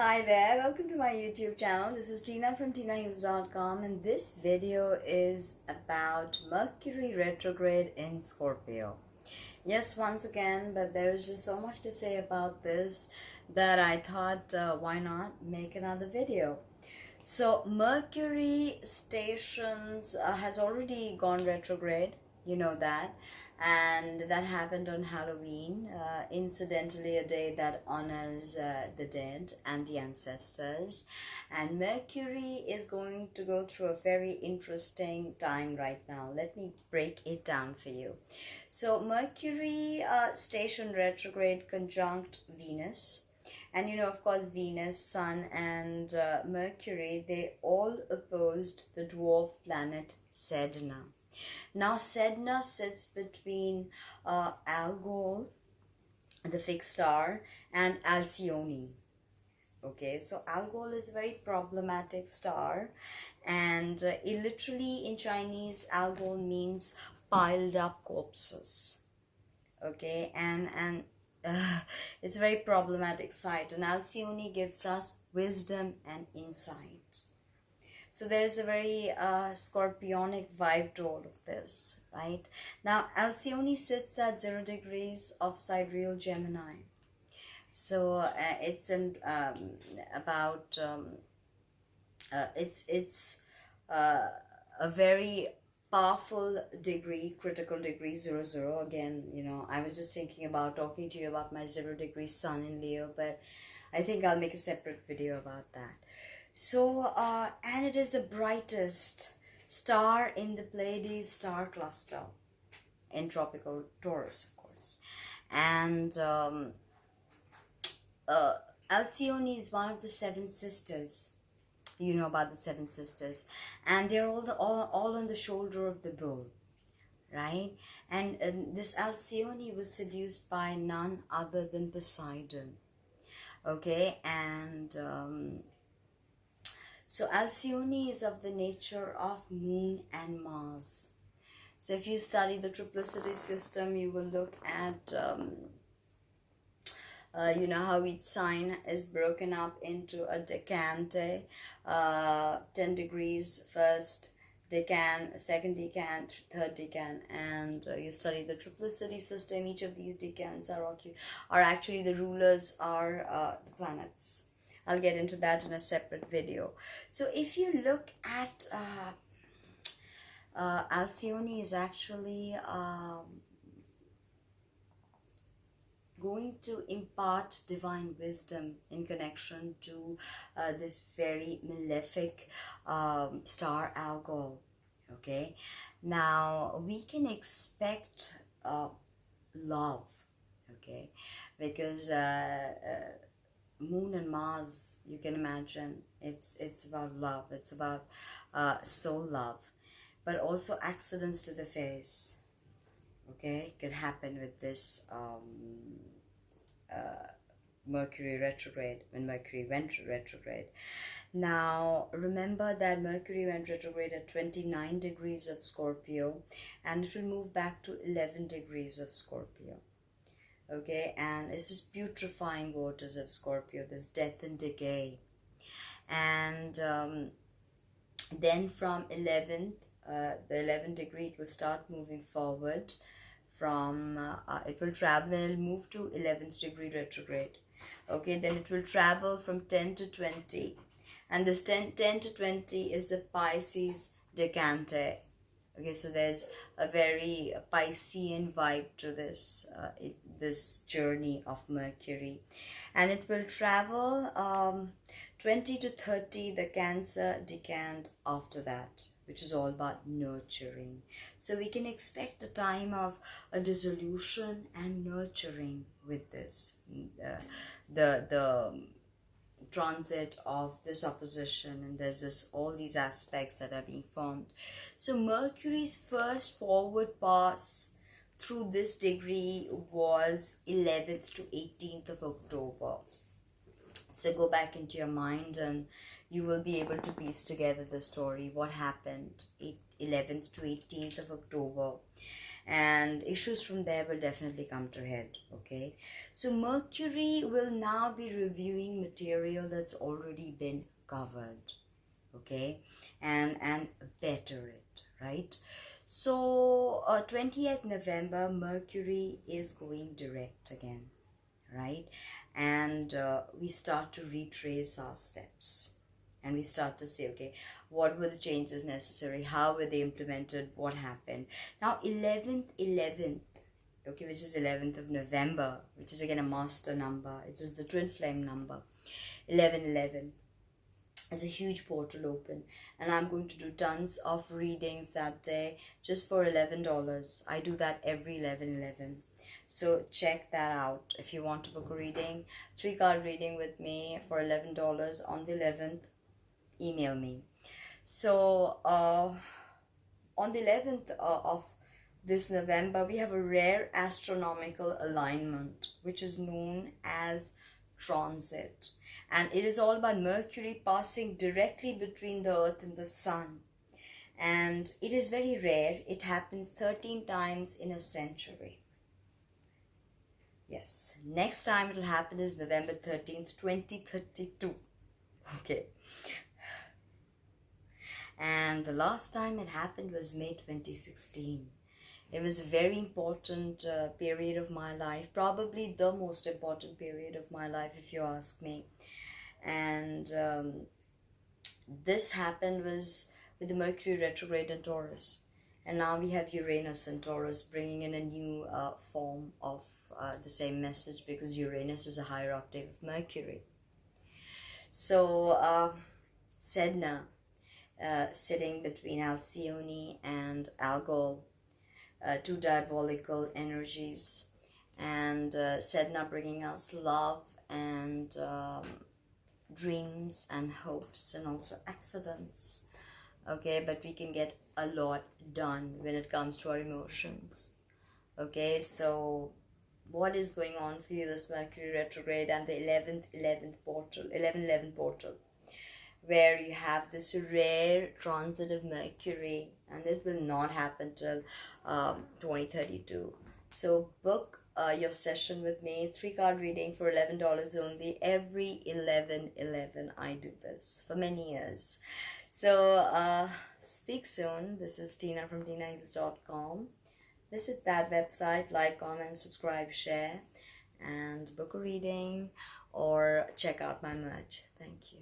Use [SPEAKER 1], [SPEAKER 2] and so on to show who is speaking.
[SPEAKER 1] Hi there, welcome to my YouTube channel. This is Tina from TinaHeals.com, and this video is about Mercury retrograde in Scorpio. Yes, once again, but there is just so much to say about this that I thought why not make another video. So Mercury stations has already gone retrograde, you know that, and that happened on Halloween, incidentally a day that honors the dead and the ancestors. And Mercury is going to go through a very interesting time right now. Let me break it down for you. So Mercury station retrograde conjunct Venus. And of course, Venus, Sun, and Mercury, they all opposed the dwarf planet Sedna. Now, Sedna sits between Algol, the fixed star, and Alcyone. Okay, so Algol is a very problematic star, and it literally in Chinese, Algol means piled up corpses. Okay, and it's a very problematic site, and Alcyone gives us wisdom and insight. So there's a very scorpionic vibe to all of this, right? Now, Alcyone sits at 0 degrees of sidereal Gemini. So it's in about it's a very powerful degree, critical degree 00. Again, I was just thinking about talking to you about my 0 degree sun in Leo, but I think I'll make a separate video about that. So and it is the brightest star in the Pleiades star cluster in tropical Taurus, of course. And Alcyone is one of the 7 sisters. You know about the 7 sisters, and they're all on the shoulder of the bull, right? And this Alcyone was seduced by none other than Poseidon. Okay, and so Alcyone is of the nature of Moon and Mars. So if you study the triplicity system, you will look at how each sign is broken up into a decante, 10 degrees first decan, second decan, third decan, and you study the triplicity system. Each of these decans are actually the rulers are the planets. I'll get into that in a separate video. So if you look at Alcyone is actually going to impart divine wisdom in connection to this very malefic star Algol. Okay, now we can expect love. Okay, because Moon and Mars, you can imagine, it's about love. It's about soul love, but also accidents to the face. Okay, could happen with this Mercury retrograde, when Mercury went retrograde. Now, remember that Mercury went retrograde at 29 degrees of Scorpio, and it will move back to 11 degrees of Scorpio. Okay, and it's just putrefying waters of Scorpio. There's death and decay. And then from 11th, the 11th degree, it will start moving forward from, it will travel and it'll move to 11th degree retrograde. Okay, then it will travel from 10 to 20. And this 10 to 20 is the Pisces decante. Okay, so there's a very Piscean vibe to this this journey of Mercury, and it will travel 20 to 30, the Cancer decant after that, which is all about nurturing. So we can expect a time of a dissolution and nurturing with this, the transit of this opposition, and there's this all these aspects that are being formed. So Mercury's first forward pass through this degree was 11th to 18th of October. So go back into your mind and you will be able to piece together the story, what happened 11th to 18th of October. and issues from there will definitely come to head. Okay, so Mercury will now be reviewing material that's already been covered, okay, and better it, right? So 20th November, Mercury is going direct again, right? And we start to retrace our steps, and we start to say, okay, what were the changes necessary, how were they implemented, what happened. Now 11th, okay, which is 11th of November, which is again a master number, it is the twin flame number. 1111 is a huge portal open, and I'm going to do tons of readings that day just for $11. I do that every 11/11, so check that out. If you want to book a reading, 3-card reading with me for $11 on the 11th, email me. So on the 11th of this November, we have a rare astronomical alignment which is known as transit, and it is all about Mercury passing directly between the Earth and the Sun, and it is very rare. It happens 13 times in a century. Yes, next time it will happen is November 13th, 2032. Okay, and the last time it happened was May 2016. It was a very important period of my life, probably the most important period of my life, if you ask me. And this happened was with the Mercury retrograde in Taurus. And now we have Uranus in Taurus, bringing in a new form of the same message, because Uranus is a higher octave of Mercury. So Sedna, sitting between Alcyone and Algol, two diabolical energies, and Sedna bringing us love and dreams and hopes, and also accidents. Okay, but we can get a lot done when it comes to our emotions. Okay, so what is going on for you this Mercury retrograde and the 11th portal, 11/11 portal, where you have this rare transit of Mercury, and it will not happen till 2032. So book your session with me, 3-card reading for $11 only. Every 11/11 I do this for many years. So speak soon. This is Tina from TinaHeals.com. Visit that website, like, comment, subscribe, share, and book a reading or check out my merch. Thank you.